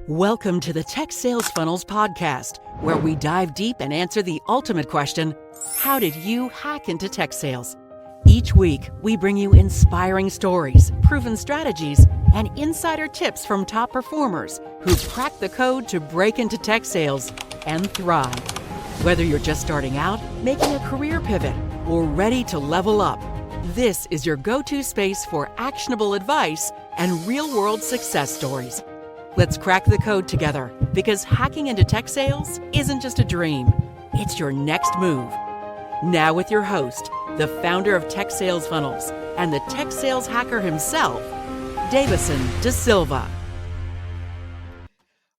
Welcome to the Tech Sales Funnels podcast, where we dive deep and answer the ultimate question: how did you hack into tech sales? Each week, we bring you inspiring stories, proven strategies, and insider tips from top performers who've cracked the code to break into tech sales and thrive. Whether you're just starting out, making a career pivot, or ready to level up, this is your go-to space for actionable advice and real-world success stories. Let's crack the code together, because hacking into tech sales isn't just a dream, it's your next move. Now with your host, the founder of Tech Sales Funnels and the tech sales hacker himself, Dayvisson da Silva.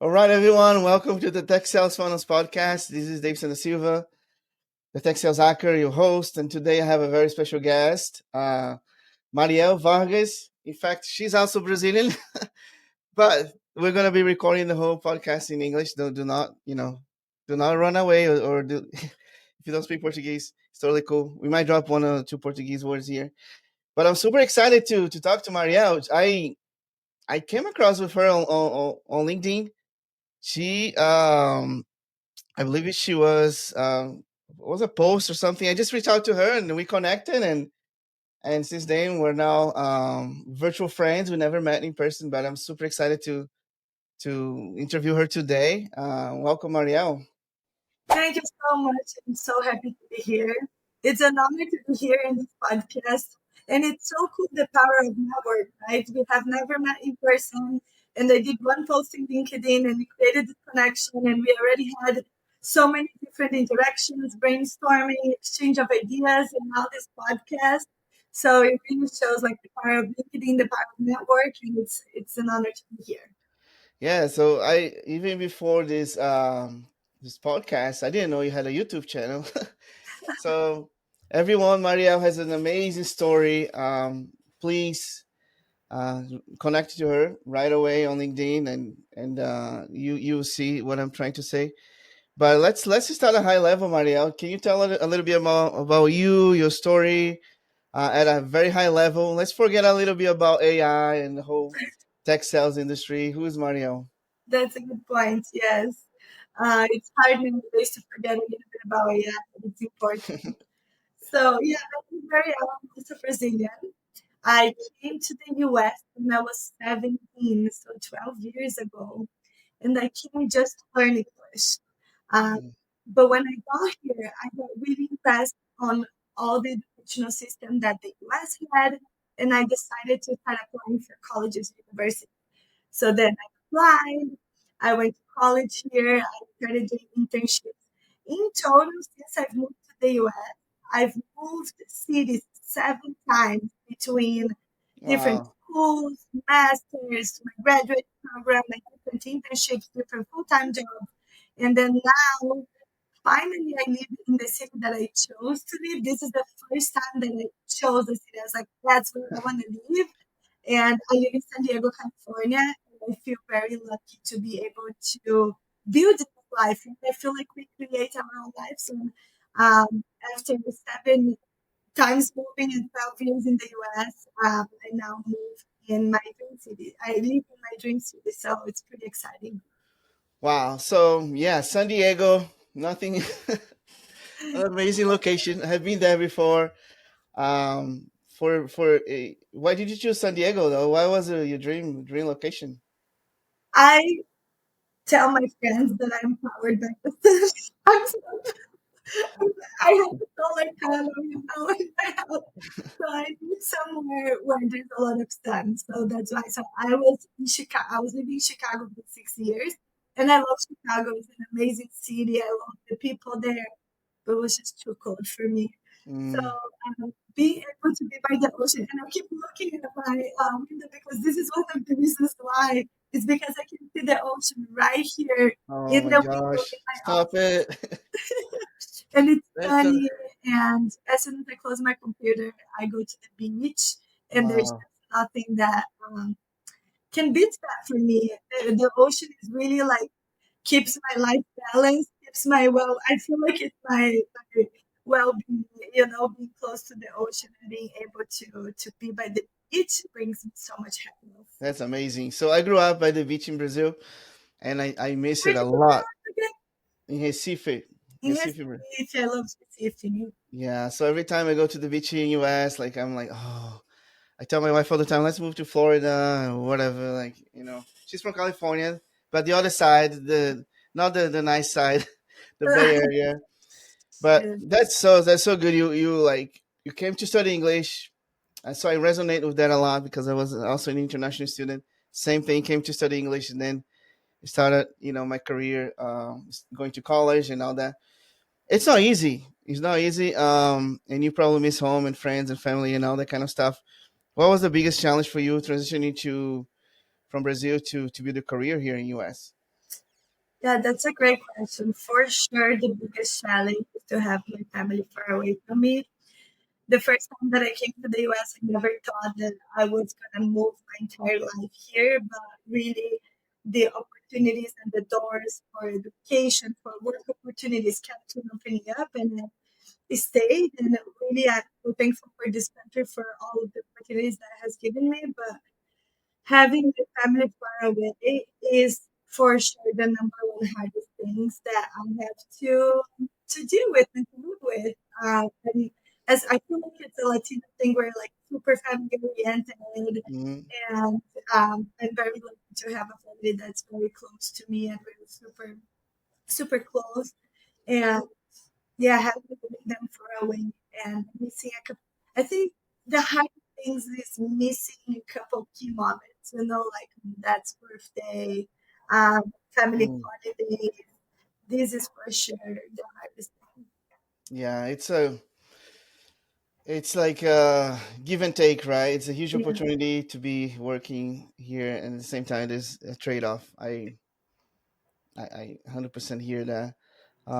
All right, everyone. Welcome to the Tech Sales Funnels podcast. This is Dayvisson da Silva, the tech sales hacker, your host. And today I have a very special guest, Mariel Vargas. In fact, she's also Brazilian, but we're going to be recording the whole podcast in English. Do not run away if you don't speak Portuguese, it's totally cool. We might drop one or two Portuguese words here, but I'm super excited to talk to Mariel. I came across with her on LinkedIn. She, I believe she was a post or something. I just reached out to her and we connected, and since then we're now virtual friends. We never met in person, but I'm super excited to interview her today. Welcome, Mariel. Thank you so much. I'm so happy to be here. It's an honor to be here in this podcast. And it's so cool, the power of network, right? We have never met in person. And I did one post in LinkedIn and we created this connection. And we already had so many different interactions, brainstorming, exchange of ideas, and now this podcast. So it really shows like the power of LinkedIn, the power of network. And it's an honor to be here. Yeah, so I even before this podcast, I didn't know you had a YouTube channel. So everyone, Mariel has an amazing story. Please connect to her right away on LinkedIn, and you'll see what I'm trying to say. But let's start at a high level, Mariel. Can you tell a little bit about you, your story, at a very high level? Let's forget a little bit about AI and the whole tech sales industry. Who is Mariel? That's a good point. Yes. It's hard nowadays to forget a little bit about AI, but it's important. So, yeah, I'm very also Brazilian. I came to the US when I was 17, so 12 years ago, and I came just to learn English. But when I got here, I got really impressed on all the educational system that the US had, and I decided to start applying for colleges and universities. So then I applied, I went to college here, I started doing internships. In total, since I've moved to the US, I've moved cities 7 times between different Wow. schools, masters, my graduate program, my different internships, different full-time jobs. And then now, finally, I live in the city that I chose to live. This is the first time that I chose the city. I was like, that's where I want to live. And I live in San Diego, California. And I feel very lucky to be able to build this life. And I feel like we create our own lives. And after 7 times moving and 12 years in the US, I now move in my dream city. I live in my dream city, so it's pretty exciting. Wow. So yeah, San Diego, nothing. An amazing location. I have been there before. Why did you choose San Diego though? Why was it your dream location? I tell my friends that I'm powered by the sun. I'm so, I have a solar panel, in my house. So I live somewhere where there's a lot of sun. So that's why. So I was in Chicago. I was living in Chicago for 6 years, and I love Chicago. It's an amazing city. I love the people there, but it was just too cold for me. So Mm. being able to be by the ocean, and I keep looking at my window because this is one of the reasons why. It's because I can see the ocean right here Oh in my the window gosh! in my Stop office, it! and it's That's a sunny. And as soon as I close my computer, I go to the beach, and there's wow. just nothing that can beat that for me. The ocean is really like keeps my life balanced, keeps my I feel like it's my well being, being close to the ocean and being able to be by the beach brings me so much happiness. That's amazing. So I grew up by the beach in Brazil. and I miss Where it a did you lot go again? in Recife. Yes, Recife, bro. I love specific. Yeah, so every time I go to the beach in US, like I'm like, oh, I tell my wife all the time, let's move to Florida or whatever. Like, she's from California, but the other side, the not the nice side, the Bay Area. But Yes. that's so good. You like you came to study English, and so I resonate with that a lot because I was also an international student. Same thing, came to study English, and then started my career, going to college and all that. It's not easy. It's not easy. And you probably miss home and friends and family and all that kind of stuff. What was the biggest challenge for you transitioning to from Brazil to build a career here in US? Yeah, that's a great question. For sure, the biggest challenge is to have my family far away from me. The first time that I came to the US, I never thought that I was going to move my entire life here, but really the opportunities and the doors for education, for work opportunities kept on opening up, and I stayed. And really, I'm so thankful for this country for all of the opportunities that it has given me. But having the family far away is for sure the number one hardest things that I have to deal with and to live with. And as I feel like it's a Latino thing, we're like super family oriented, Mm, and I'm very lucky to have a family that's very close to me and we're super close. And yeah, having them far away and missing a couple. I think the hardest things is missing a couple key moments, like that's birthday, family mm. holiday. This is for sure the hardest thing. Yeah, it's like a give and take, right? It's a huge Yeah, opportunity to be working here, and at the same time, there's a trade off. I 100% hear that.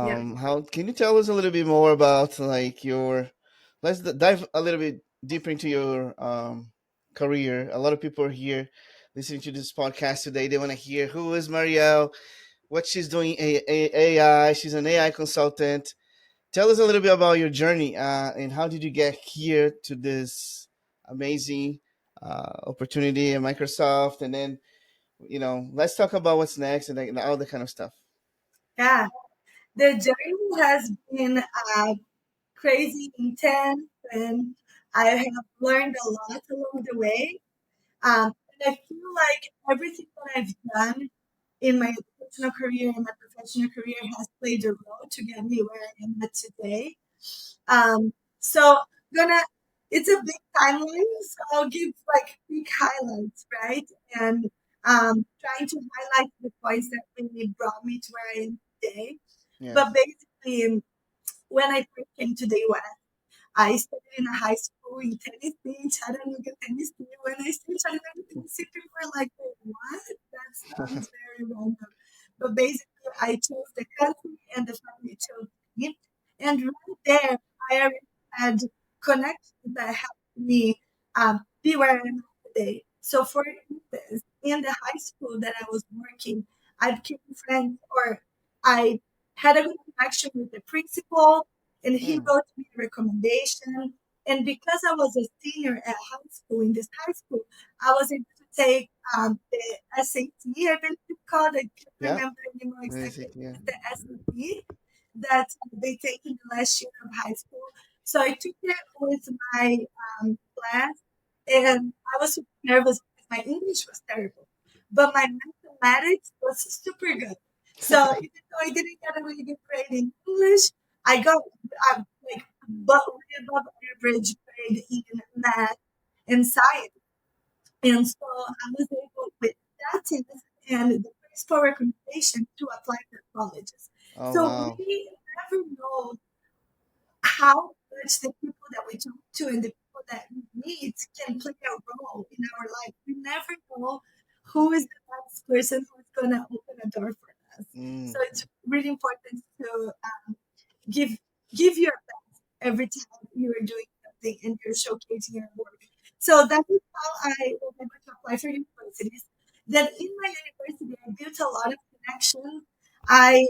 yeah, How can you tell us a little bit more about like your? Let's dive a little bit deeper into your career. A lot of people are here listening to this podcast today. They want to hear who is Marielle, what she's doing. AI. She's an AI consultant. Tell us a little bit about your journey, and how did you get here to this amazing opportunity at Microsoft, and then let's talk about what's next and like, all the kind of stuff. yeah. The journey has been crazy intense, and I have learned a lot along the way. And I feel like everything that I've done in my educational career and my professional career has played a role to get me where I am at today. So gonna it's a big timeline, so I'll give like quick highlights, right? And trying to highlight the points that really brought me to where I am today. Yes. But basically, when I first came to the US, I studied in a high school in Tennessee, Chattanooga, Tennessee. When I say Chattanooga, Tennessee, people were like, "Wait, what? That sounds very random." But basically, I chose the country and the family chose me. And right there, I already had connections that helped me be where I am today. So, for instance, in the high school that I was working, I became friends, or I had a good connection with the principal, and he Mm, wrote me a recommendation. And because I was a senior at high school, in this high school, I was able to take the SAT, I believe it's called. I can't yeah. remember anymore exactly. Basic. Yeah. It's the SAT that they take in the last year of high school. So I took it with my class, and I was super nervous because my English was terrible, but my mathematics was super good. So even though I didn't get a really good grade in English, I got like way above average grade in math and science. And so I was able with that test and the principal recommendation to apply for colleges. Oh So wow. we never know how much the people that we talk to and the people that we meet can play a role in our life. We never know who is the next person who's going to open a door for us. Mm, So it's really important to give give your best every time you are doing something and you're showcasing your work. So that is how I was able to apply for universities. Then in my university, I built a lot of connections. I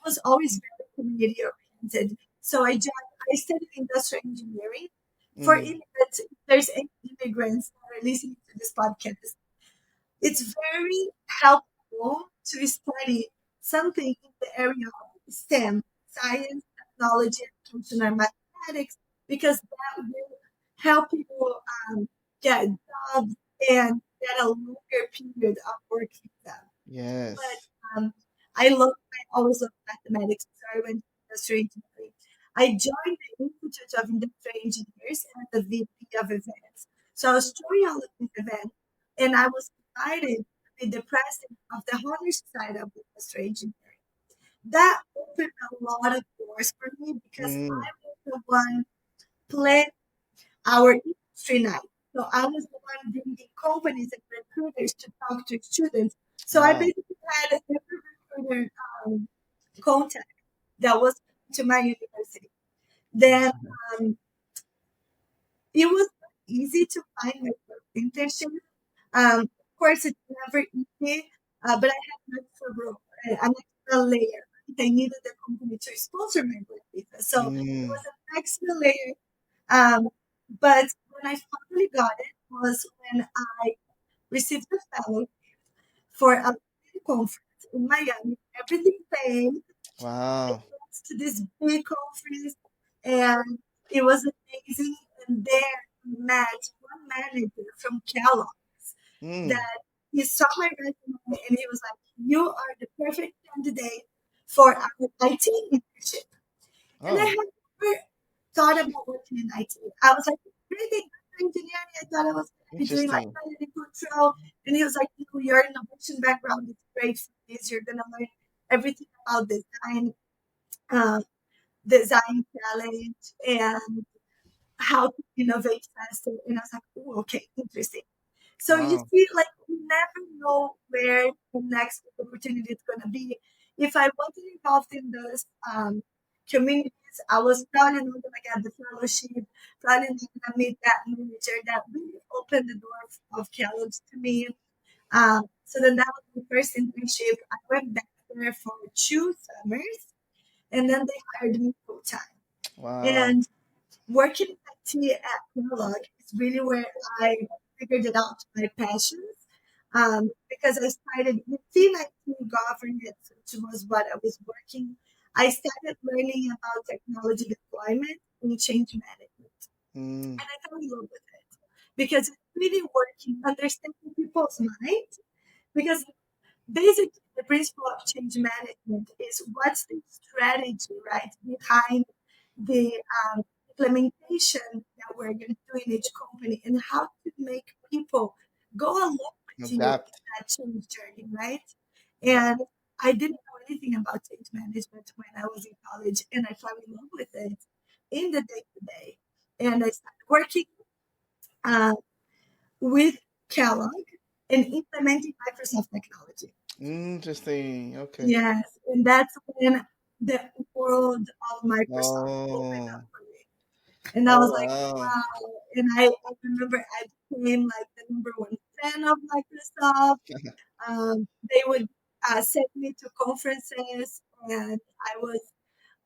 was always very community oriented. So I studied industrial engineering. For mm, immigrants, if there's any immigrants that are listening to this podcast, it's very helpful to study something in the area of STEM, science, technology, education, and mathematics, because that will help people get jobs and get a longer period of working with them. Yes. But I always loved mathematics, so I went to industrial engineering. I joined the Institute of Industrial Engineers as the VP of events. So I was doing all of these events, and I was invited to be the president of the honors side of industrial engineering. That opened a lot of doors for me because Mm. I was the one planning our industry night. So I was the one bringing companies and recruiters to talk to students. So I Wow. basically had every recruiter contact that was to my university. Then um, it was not easy to find my first internship. Of course, it's never easy, but I had an extra role, an extra layer. I needed the company to sponsor my work visa. So it Mm. was an extra layer. Um, but when I finally got it was when I received a fellow for a big conference in Miami. Everything paid. I Wow. went to this big conference and it was amazing. And there I met one manager from Kellogg Mm. that he saw my resume and he was like, "You are the perfect candidate for our IT internship." And I Oh, had never thought about working in IT. I was like, really engineering. I thought I was going to be doing like interesting. quality control. And he was like, your innovation background is great for this. You're going to learn everything about uh, design challenge, and how to innovate faster. And I was like, oh, okay, interesting. So you Wow. see, like you never know where the next opportunity is going to be. If I wasn't involved in those communities, I was probably not going to get the fellowship, probably not going to meet that manager that really opened the door of Kellogg's to me. So then that was the first internship. I went back there for 2 summers, and then they hired me full time. Wow. And working in IT at Kellogg is really where I figured it out my passions. Because I started within IT governance, which was what I was working. I started learning about technology deployment and change management, Mm. and I fell in love with it because it's really working, understanding people's mind. Because basically, the principle of change management is what's the strategy, right, behind the implementation that we're going to do in each company, and how to make people go along with you in Adapt. that change journey, right? Yeah. And I didn't know anything about change management when I was in college, and I fell in love with it in the day to day. And I started working uh, with Kellogg and implementing Microsoft technology. Interesting. Okay. Yes, and that's when the world of Microsoft opened up Oh. for me. And I was Oh, like, wow. wow. And I remember I became like the number one fan of Microsoft. They would send me to conferences, and I was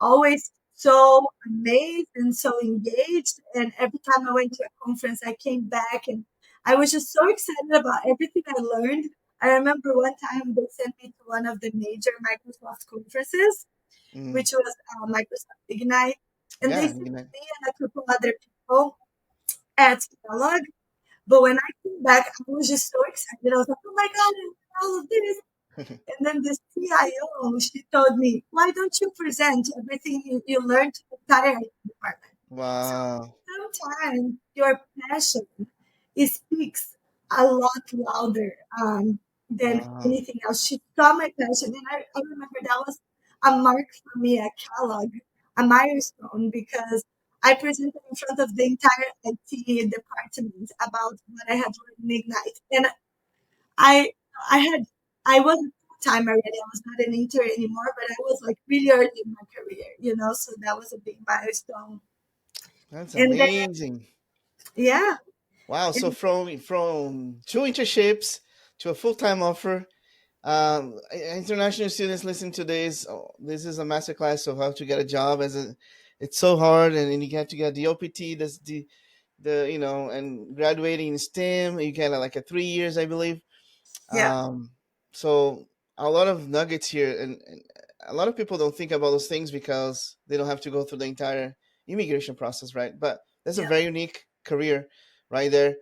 always so amazed and so engaged. And every time I went to a conference, I came back and I was just so excited about everything I learned. I remember one time they sent me to one of the major Microsoft conferences, Mm. which was Microsoft Ignite. And they Yeah. sent You know. me and a couple other people at Kellogg. But when I came back, I was just so excited. I was like, oh my God, I did all of this. And then the CIO, she told me, why don't you present everything you learned to the entire department? So Wow. sometimes your passion, it speaks a lot louder than Wow. anything else. She saw my passion, and I remember that was a mark for me at Kellogg, a milestone, because I presented in front of the entire IT department about what I had learned in Ignite. And I I had I wasn't full time already. I was not an intern anymore, but I was like really early in my career, so that was a big milestone. That's And then amazing. yeah, Wow. So and from two internships to a full time offer. International students listen to this. Oh, this is a masterclass of how to get a job. It's so hard, and then you have to get the OPT. That's the and graduating in STEM. You get like a 3 years, I believe. yeah, Um, so a lot of nuggets here, and a lot of people don't think about those things because they don't have to go through the entire immigration process, right? But that's a Yeah. very unique career right there,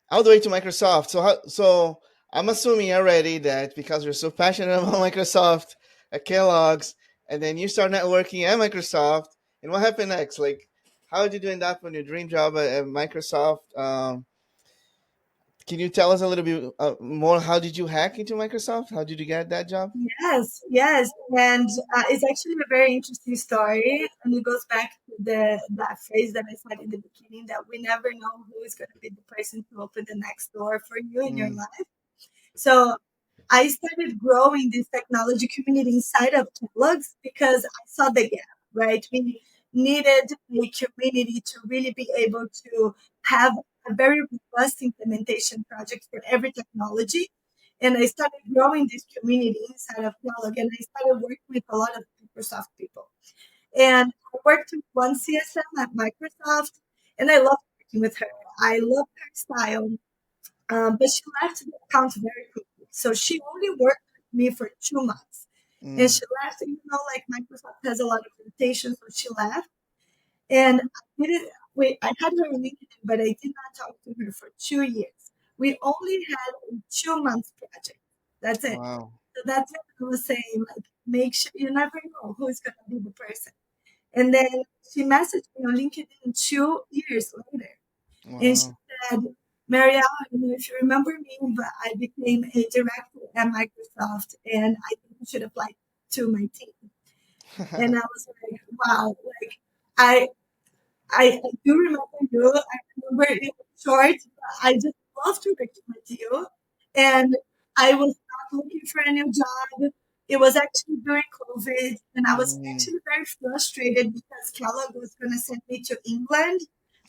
all the way to Microsoft. So I'm assuming already that because you're so passionate about Microsoft at Kellogg's, and then you start networking at Microsoft, and what happened next? Like, how did you end up on your dream job at Microsoft? Can you tell us a little bit more? How did you hack into Microsoft? How did you get that job? Yes, yes, and it's actually a very interesting story, and it goes back to the that phrase that I said in the beginning that we never know who is going to be the person to open the next door for you in your Mm, life. So I started growing this technology community inside of Kellogg's because I saw the gap, right? We needed a community to really be able to have a very robust implementation project for every technology. And I started growing this community inside of Kellogg, and I started working with a lot of Microsoft people. And I worked with one CSM at Microsoft, and I loved working with her. I loved her style, but she left the account very quickly. So she only worked with me for 2 months. And mm, she left, like Microsoft has a lot of rotation, so she left. And I didn't wait, I had her on LinkedIn, but I did not talk to her for 2 years. We only had a 2 month project. That's it. wow, So that's what I was saying. Like, make sure you never know who's gonna be the person. And then she messaged me on LinkedIn 2 years later. And she wow. said, Mariel, I don't know if you remember me, but I became a director at Microsoft and I think you should apply to my team. And I was like, wow, like I I do remember you. I remember it was short, but I just love to work with you. And I was not looking for a new job. It was actually during COVID, and I was Mm, actually very frustrated because Kellogg was going to send me to England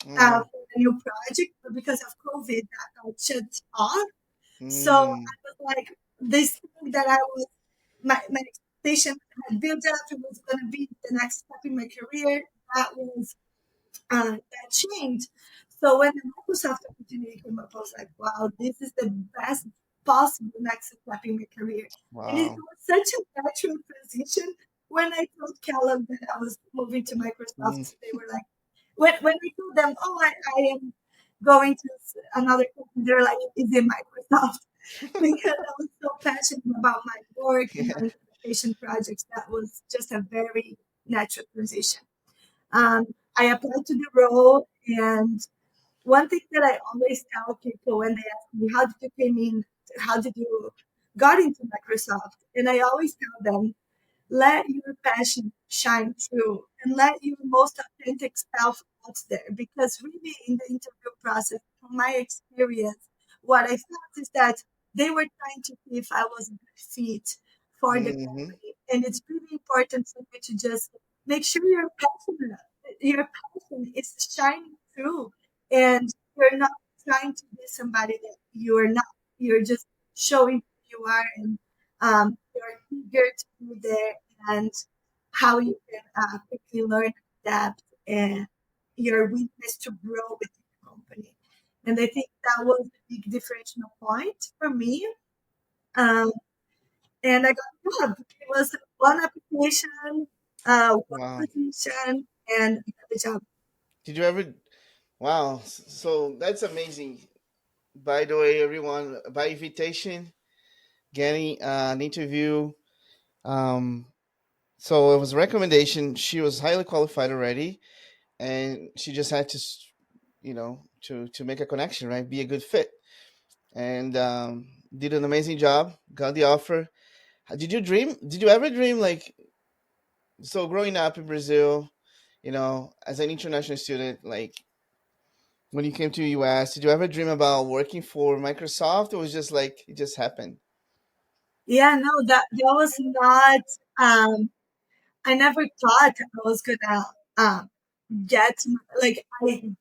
mm, for a new project, but because of COVID, that got shut off. So I mm, was like, this thing that I was, my expectation had built up, it was going to be the next step in my career. That was that changed. So when the Microsoft opportunity came up, I was like, wow, this is the best possible next step in my career. And it wow. was such a natural transition. When I told Callum that I was moving to Mm, Microsoft, they were like, when we told them, oh, I am going to another company, they were like, is it Microsoft? Because I was so passionate about my work and my yeah. implementation projects. That was just a very natural transition. Um, I applied to the role, and one thing that I always tell people when they ask me, "How did you came in? How did you got into Microsoft?" And I always tell them, let your passion shine through and let your most authentic self out there. Because really, in the interview process, from my experience, what I felt is that they were trying to see if I was a good fit for the Hmm. company. And it's really important for you to just make sure you're passionate. Your passion is shining through, and you're not trying to be somebody that you're not. You're just showing who you are, and you're eager to be there, and how you can quickly learn, adapt, and your willingness to grow with the company. And I think that was a big differential point for me. Um, and I got a job. It was one application, one Wow. position, and I got the job. Did you ever? Wow. So that's amazing. By the way, everyone, by invitation, getting an interview. Um, so it was a recommendation. She was highly qualified already, and she just had to, to make a connection, right? Be a good fit, and did an amazing job. Got the offer. Did you dream? Did you ever dream like so? Growing up in Brazil, as an international student, like when you came to US, did you ever dream about working for Microsoft, or was just like it just happened? Yeah, no, that was not. I never thought I was gonna um, get like I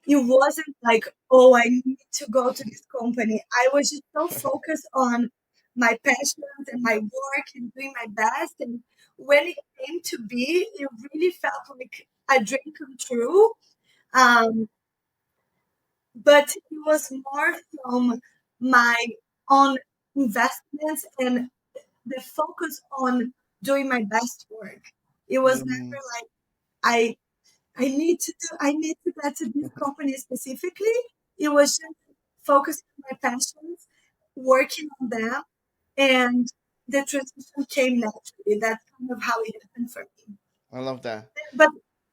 it wasn't like, oh, I need to go to this company. I was just so focused on my passions and my work and doing my best. And when it came to be, it really felt like a dream come true. Um, but it was more from my own investments and the focus on doing my best work. It was Mm, never like I I need to get to this company specifically. It was just focusing on my passions, working on them, and the transition came naturally. That's kind of how it happened for me. I love that. But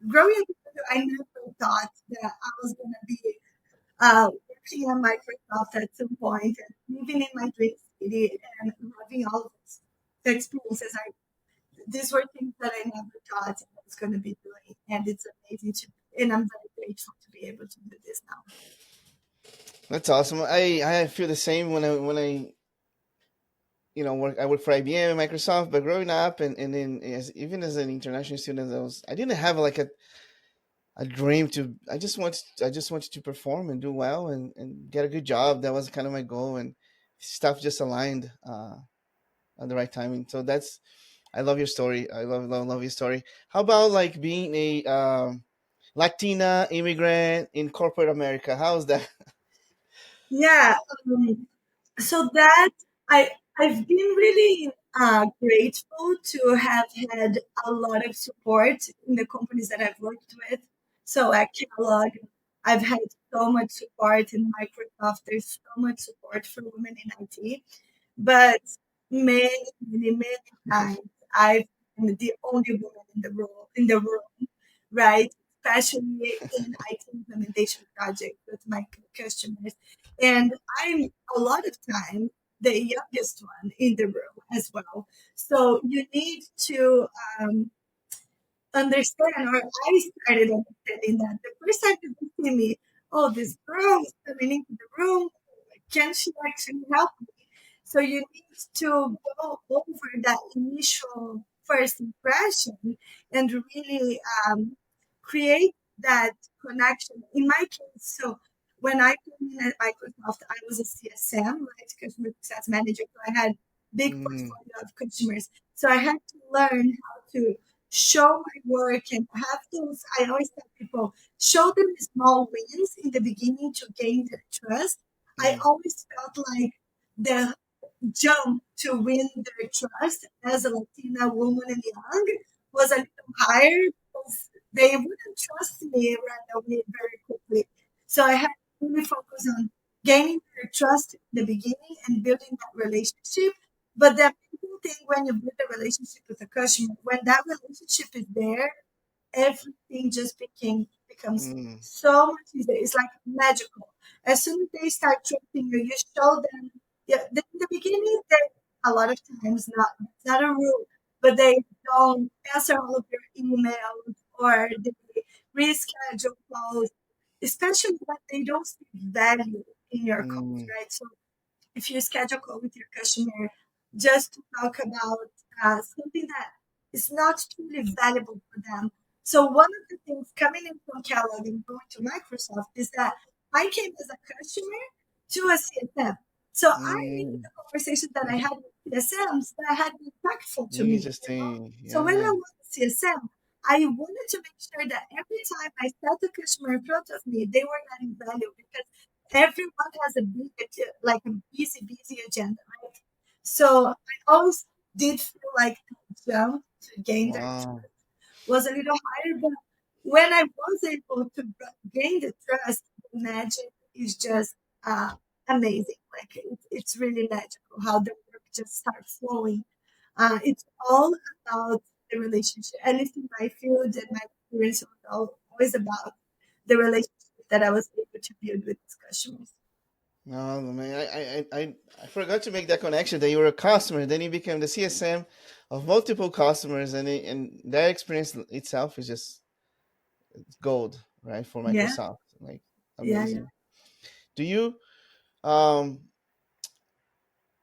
growing up, I never thought that I was going to be working at Microsoft at some point and living in my dream city and having all of these experiences. These were things that I never thought I was going to be doing, and it's amazing to, and I'm very grateful to be able to do this now. That's awesome. I feel the same when I work. I work for IBM and Microsoft, but growing up and then even as an international student, I didn't have like a dream to. I just wanted to perform and do well and get a good job. That was kind of my goal, and stuff just aligned at the right timing. So that's I love your story. I love your story. How about like being a Latina immigrant in corporate America? How's that? Yeah, um, so that I I've been really grateful to have had a lot of support in the companies that I've worked with. So at Kellogg, I've had so much support in Microsoft. There's so much support for women in IT. But many times I've been the only woman in the room, right? Especially in IT implementation projects with my customers. And I'm a lot of time the youngest one in the room as well. So you need to understand, or I started understanding that the first time people see me, oh, this girl is coming into the room. Can she actually help me? So you need to go over that initial first impression and really create that connection. In my case, so when I came in at Microsoft, I was a CSM, right, customer success manager. So I had big Mm, portfolio of consumers. So I had to learn how to show my work and have those. I always tell people, show them the small wins in the beginning to gain their trust. I mm, always felt like the jump to win their trust as a Latina woman and young was a little higher because they wouldn't trust me right away very quickly. So I had to really focus on gaining their trust in the beginning and building that relationship. But the amazing thing when you build a relationship with a customer, when that relationship is there, everything just becomes mm, so much easier. It's like magical. As soon as they start trusting you, you show them. Yeah, in the beginning, they a lot of times not it's not a rule, but they don't answer all of your emails or they reschedule calls, especially when they don't see value in your calls, mm, right? So if you schedule a call with your customer just to talk about something that is not truly valuable for them. So one of the things coming in from Kellogg and going to Microsoft is that I came as a customer to a CSM. So I knew mm. the conversations that I had with CSMs that had been impactful to me. Interesting. So when I Yeah. was a CSM, I wanted to make sure that every time I set the customer in front of me, they were getting value because everyone has a big, like a busy agenda, right? So I always did feel like the jump to gain their Wow. was a little higher, but when I was able to gain the trust, the magic is just amazing. Like it's really magical how the work just starts flowing. It's all about the relationship. At least in my field and my experience was always about the relationship that I was able to build with these customers. No, man, I forgot to make that connection that you were a customer, then you became the CSM of multiple customers, and that experience itself is just gold, right, for Yeah, Microsoft. Like yeah. amazing. Do you um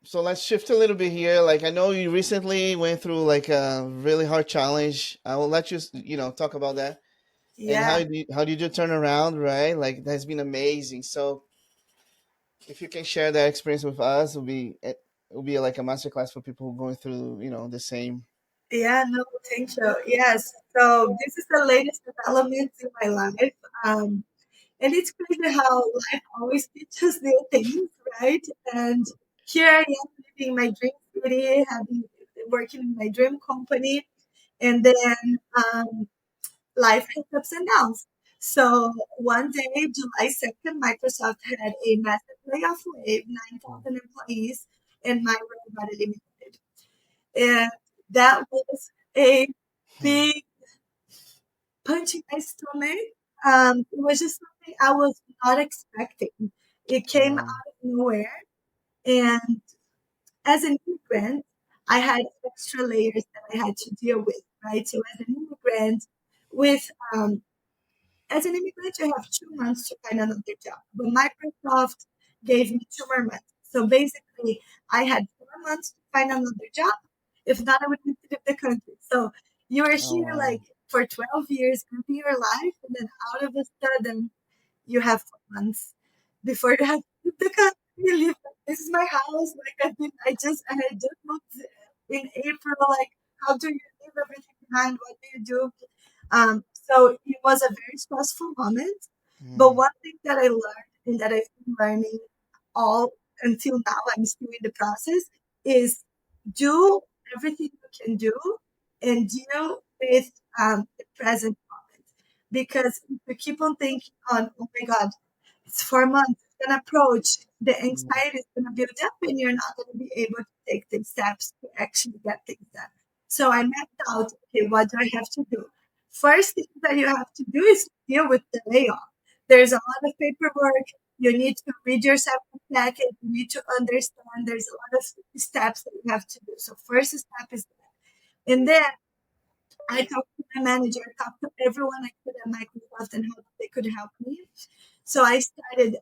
so let's shift a little bit here. Like I know you recently went through like a really hard challenge. I will let you talk about that and Yeah, how did you turn around, right? Like that's been amazing. So if you can share that experience with us, it'll be like a masterclass for people going through the same. yeah, no, thank you. Yes, so this is the latest development in my life. Um, And it's crazy how life always teaches new things, right? And here I am living my dream city, having working in my dream company, and then life has ups and downs. So one day, July 2nd, Microsoft had a massive layoff wave, 9,000 employees, and my role got eliminated. And that was a big punch in my stomach. It was just something I was not expecting. It came out Wow. of nowhere. And as an immigrant, I had extra layers that I had to deal with, right? So with um, as an immigrant, you have 2 months to find another job. But Microsoft gave me 2 more months. So basically, I had 4 months to find another job. If not, I would need to leave the country. So you are Oh, here wow. like for 12 years, living your life, and then out of a sudden, you have 4 months before you have to leave the country. Leave, like, this is my house. Like I had just moved in April. Like, how do you leave everything behind? What do you do? So it was a very stressful moment. But Mm. one thing that I learned and that I've been learning all until now, I'm still in the process, is do everything you can do and deal with the present moment. Because if you keep on thinking on, oh my God, it's 4 months, it's gonna approach, the Mm. anxiety is gonna build up and you're not gonna be able to take the steps to actually get things done. So I mapped out, okay, what do I have to do? First thing that you have to do is deal with the layoff. There's a lot of paperwork. You need to read yourself the packet. You need to understand. There's a lot of steps that you have to do. So first step is that. And then I talked to my manager, I talked to everyone I could at Microsoft and how they could help me. So I started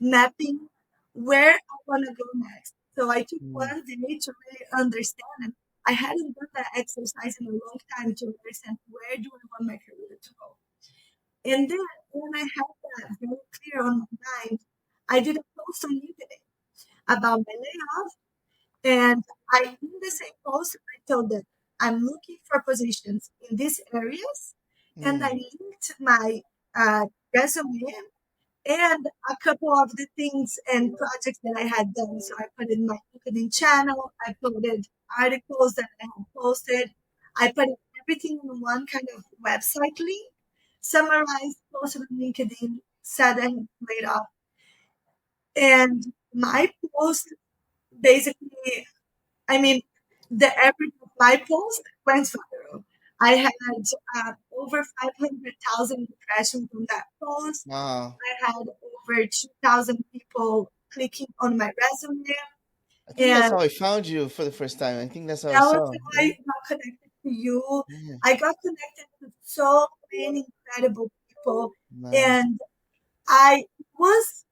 mapping where I want to go next. So I took Mm. one day to really understand. And I hadn't done that exercise in a long time to understand where do I want my career to go. And then when I had that very clear on my mind, I did a post on LinkedIn about my layoff. And in the same post, I told them I'm looking for positions in these areas. And I Mm. linked my resume and a couple of the things and projects that I had done. So I put in my LinkedIn channel, I put in articles that I had posted, I put everything in one kind of website link, summarized, posted on LinkedIn, said I had laid off. And my post basically, I mean, the average of my post went viral. I had over 500,000 impressions on that post. Wow. I had over 2,000 people clicking on my resume, I think that's and how I found you for the first time. I think that's how I that was saw. how I Yeah. got connected to you. Yeah. I got connected with so many incredible people, Nice. and I was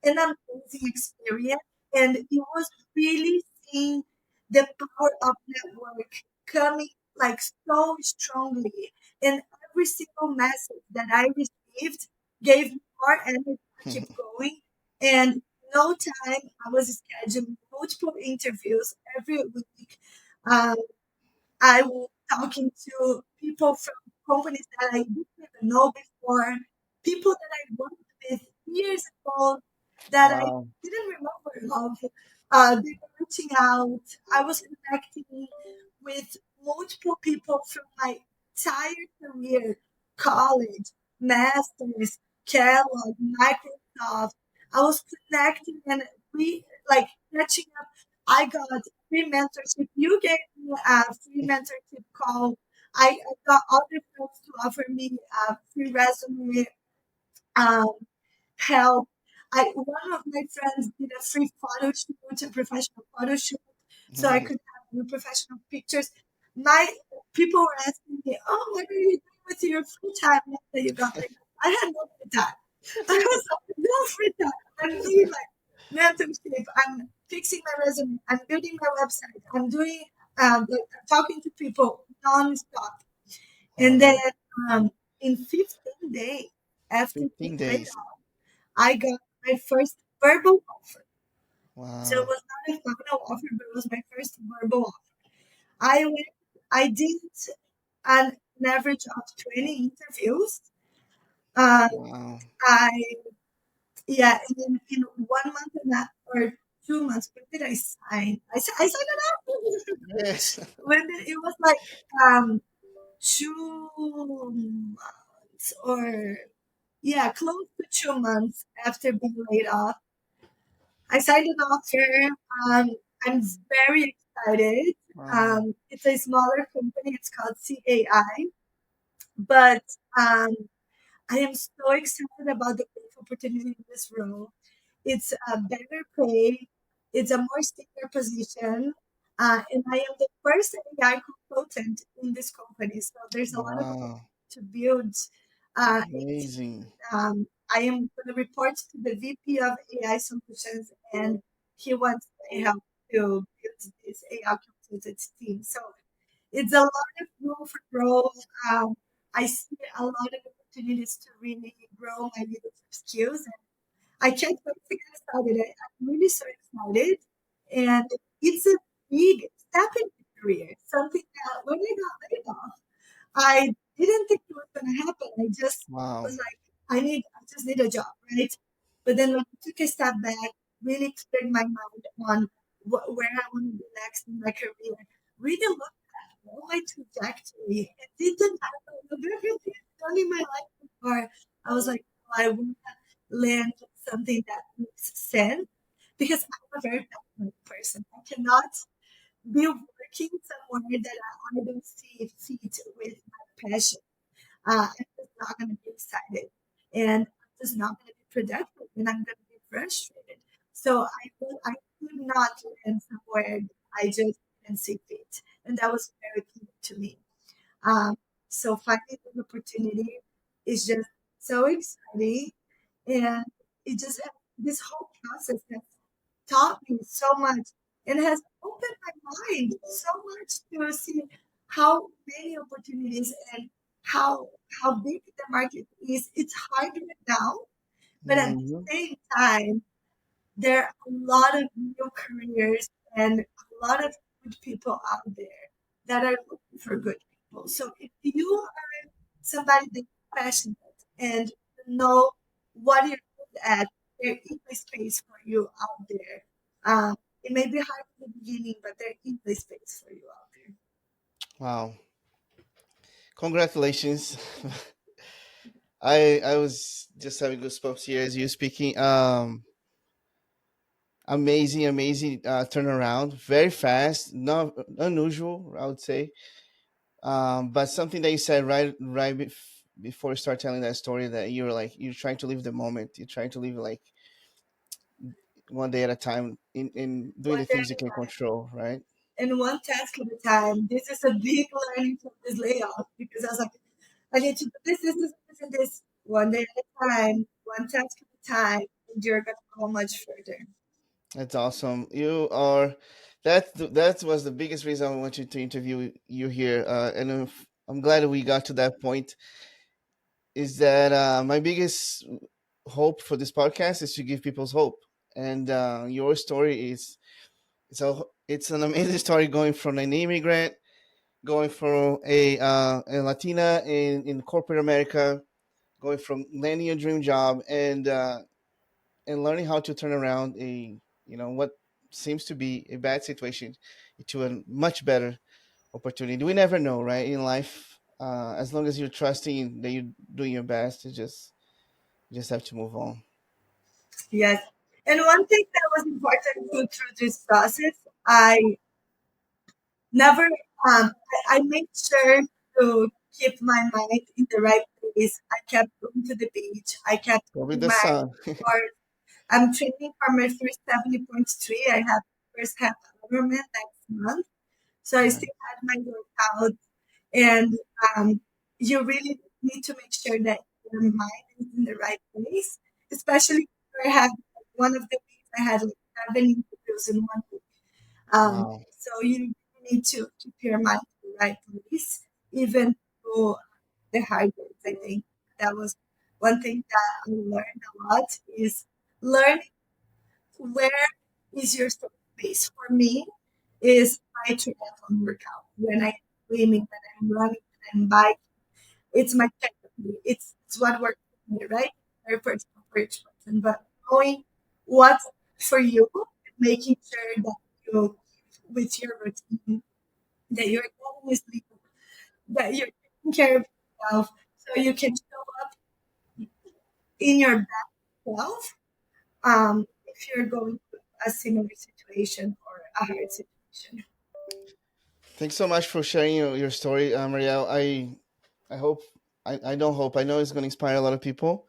an amazing experience, and it was really seeing the power of network coming like so strongly. And every single message that I received gave me more energy to keep going. And in no time, I was scheduling multiple interviews every week. Um, I was talking to people from companies that I didn't even know before, people that I worked with years ago that I Wow. didn't remember of. They were reaching out. I was connecting with multiple people from my entire career, college, masters, Kellogg, Microsoft. I was connecting and we like catching up. I got free mentorship. You gave me a free mentorship call. I got other folks to offer me a free resume um, help. One of my friends did a free photo shoot, a professional photo shoot, so I Nice. could have new professional pictures. My people were asking me, "Oh, what are you doing with your free time now that you got laid off?" I had no free time. I was like, no free time. I'm doing my mentorship. I'm fixing my resume. I'm building my website. I'm doing like talking to people nonstop. And then Wow. um, in 15 days after being 15 laid days. off, I got my first verbal offer. So it Wow. was not a final offer, but it was my first verbal offer. I went, I did an average of 20 interviews. Um, Wow. I, yeah, in 1 month and a, or 2 months. When did I sign? I signed it up. Yes. When did, it was like um 2 months, or yeah, close to 2 months after being laid off. I signed an offer. I'm very excited. Wow. It's a smaller company. It's called CAI, but um, I am so excited about the growth opportunity in this role. It's a better pay. It's a more senior position. And I am the first AI consultant in this company. So there's a lot of Wow. to build. Amazing. I am going to report to the VP of AI solutions, and he wants my help to build this AI consultant team. So it's a lot of room for growth. Um, I see a lot of opportunities to really grow my leadership skills. And I can't wait to get started. I'm really so excited. And it's a big step in my career, something that when I got laid off, I didn't think it was going to happen. I just Wow. was like, I just need a job, right? But then when I took a step back, really cleared my mind on where I want to be next in my career, really looked at all my trajectory. It didn't happen. I've never done in my life before. I was like, oh, I want to land something that makes sense because I'm a very passionate person. I cannot be working somewhere that I don't see fit with my passion. I'm just not going to be excited, and I'm just not going to be productive, and I'm going to be frustrated. So I could not land somewhere that I just didn't see fit, and that was very key to me. Um, so finding an opportunity is just so exciting, and it just this whole process has taught me so much and has opened my mind so much to see how many opportunities and how big the market is. It's harder now, but at the Hmm. same time, there are a lot of new careers and a lot of good people out there that are looking for good people. So if you are somebody that's passionate and know what you're good at, there is a space for you out there. It may be hard in the beginning, but there is a space for you out there. Wow. Congratulations. I was just having goosebumps here as you speaking. Amazing turnaround. Very fast. Not unusual, I would say. But something that you said before you start telling that story, that you're like you're trying to live the moment. You're trying to live like one day at a time in doing One the day things at you a can time control, right? and one task at a time. This is a big learning from this layoff because I was like, I need to do this, and this one day at a time, one task at a time, and you're gonna go much further. That's awesome. You are that was the biggest reason I wanted to interview you here, and I'm glad that we got to that point. Is that my biggest hope for this podcast is to give people's hope, and your story is it's an amazing story, going from an immigrant, going from a Latina in corporate America, going from landing a dream job and learning how to turn around what seems to be a bad situation into a much better opportunity. We never know, right? In life, as long as you're trusting that you're doing your best, you just have to move on. Yes. And one thing that was important through this process, I never, I made sure to keep my mind in the right place. I kept going to the beach. I kept Go with doing the my sun. course. I'm training for my first 70.3. I have first half Ironman next month. So I still had my workout. And you really need to make sure that your mind is in the right place, especially if I had one of the weeks I had like 7 interviews in one week. Wow. So you really need to keep your mind in the right place, even through the hard days. I think that was one thing that I learned a lot is learn where is your safe space. For me, is my triathlon workout. When I'm swimming, when I'm running, when I'm biking, it's my therapy. It's what works for me, right? Very personal for each person. But knowing what's for you making sure that you with your routine, that you're getting sleep, that you're taking care of yourself, so you can show up in your best self. If you're going through a similar situation or a hard situation. Thanks so much for sharing your story, Marielle. I hope I don't hope I know it's going to inspire a lot of people.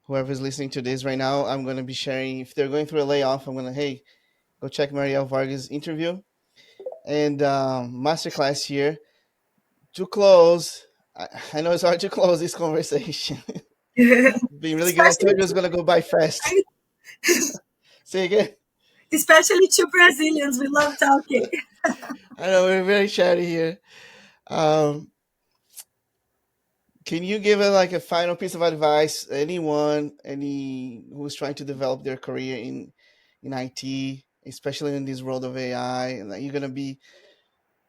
Whoever's listening to this right now, I'm going to be sharing. If they're going through a layoff, I'm going to hey go check Marielle Vargas' interview and masterclass here to close. I know it's hard to close this conversation. Being really good. I told you especially it's going to go by fast. Say again. especially to Brazilians, we love talking. I know we're very chatty here. Um, can you give it like a final piece of advice? Any who's trying to develop their career in IT, especially in this world of AI, and that you're gonna be.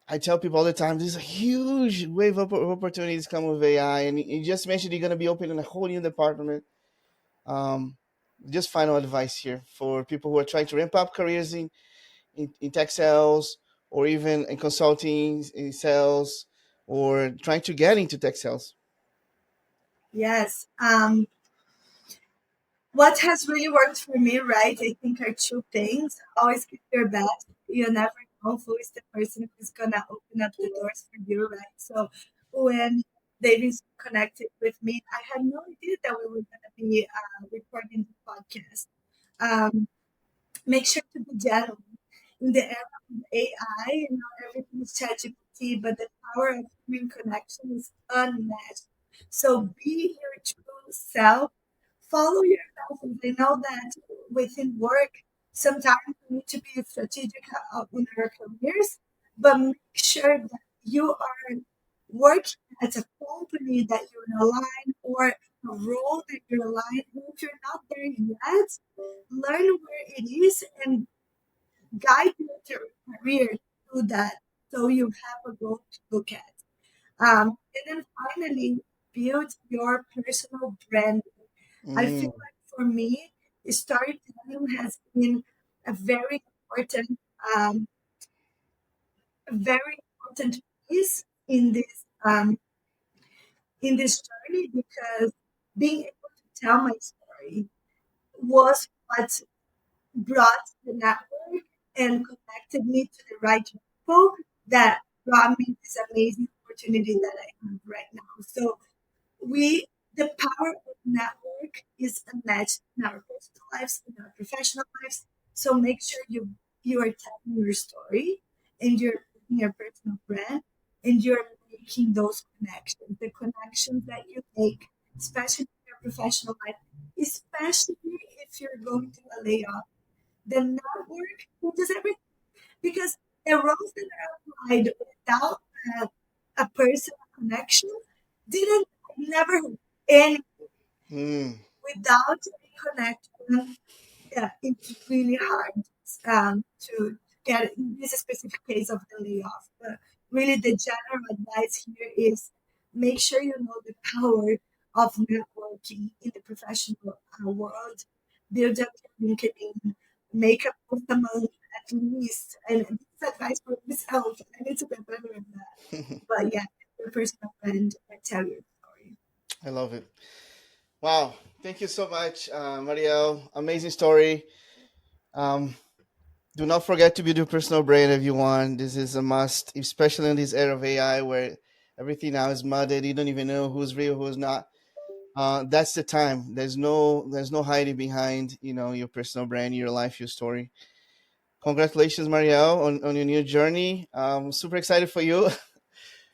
I tell people all the time, there's a huge wave of opportunities come with AI, and you just mentioned you're gonna be opening a whole new department. Um, just final advice here for people who are trying to ramp up careers in tech sales or even in consulting, in sales, or trying to get into tech sales. Yes. What has really worked for me, right? I think are two things. Always give your best. You never know who is the person who's gonna open up the doors for you, right? So when Davis connected with me, I had no idea that we were gonna be recording the podcast. Um, Make sure to be genuine. In the era of AI, everything is ChatGPT, but the power of human connection is unmatched. So be your true self. Follow your passions. I know that within work, sometimes we need to be strategic in our careers, but make sure that you are working at a company that you're aligned or a role that you're aligned. If you're not there yet, learn where it is and guide your career through that so you have a goal to look at. And then finally, build your personal brand. I feel Mm, like for me, storytelling has been a um, very important piece in this journey because being able to tell my story was what brought the network and connected me to the right people that brought me this amazing opportunity that I have right now. So we the power of network is unmatched in our personal lives, in our professional lives. So make sure you are telling your story and you're building your personal brand and you're making those connections. The connections that you make, especially in your professional life, especially if you're going through a layoff, the network changes everything because the roles that are applied without a personal connection didn't never end mm, without a connection. Yeah, it's really hard to get in this specific case of the layoff. But really, the general advice here is make sure you know the power of networking in the professional world. Build up your LinkedIn, make a post a month at least. And this is advice for myself. I need to get better at that. But yeah, your personal brand and tell your story. I love it. Wow. Thank you so much, Marielle. Amazing story. Um, do not forget to build your personal brand if you want. This is a must, especially in this era of AI where everything now is mudded. You don't even know who's real, who's not. That's the time. There's no hiding behind, your personal brand, your life, your story. Congratulations, Marielle, on your new journey. Super excited for you.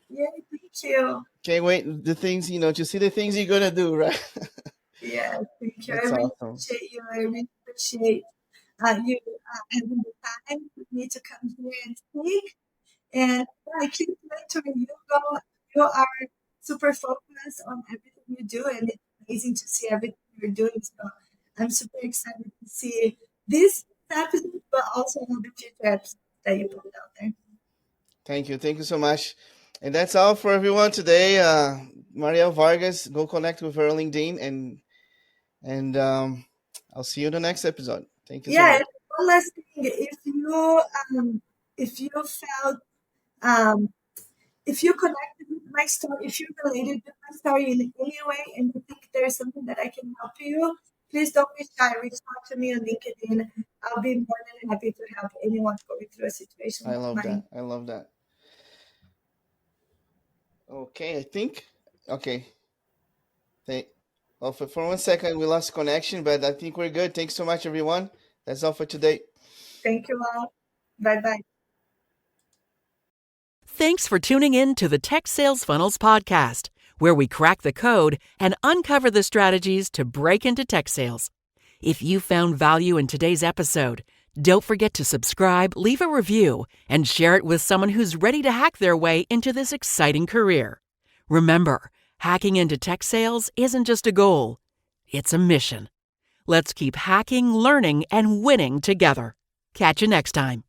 Yeah, thank you. Can't wait to see the things you're gonna do, right? Yeah, thank you. I That's really awesome. appreciate you. I really appreciate you having the time for me to come here and speak. And yeah, I can't wait to you go. You are super focused on everything you do, and it's amazing to see everything you're doing. So I'm super excited to see this episode, but also all the future episodes that you put out there. Thank you so much. And that's all for everyone today. Mariel Vargas, go connect with her on LinkedIn, and I'll see you in the next episode. Thank you so Yeah, much. and one last thing, if you felt um, if you connected with my story, if you related with my story in any way, and you think there's something that I can help you, please don't be shy. Reach out to me on LinkedIn. I'll be more than happy to help anyone going through a situation I like love mine. that. I love that. Okay, I think. Okay. Thank. Well, for 1 second we lost connection, but I think we're good. Thanks so much, everyone. That's all for today. Thank you all. Bye bye. Thanks for tuning in to the Tech Sales Funnels podcast, where we crack the code and uncover the strategies to break into tech sales. If you found value in today's episode, don't forget to subscribe, leave a review, and share it with someone who's ready to hack their way into this exciting career. Remember, hacking into tech sales isn't just a goal, it's a mission. Let's keep hacking, learning, and winning together. Catch you next time.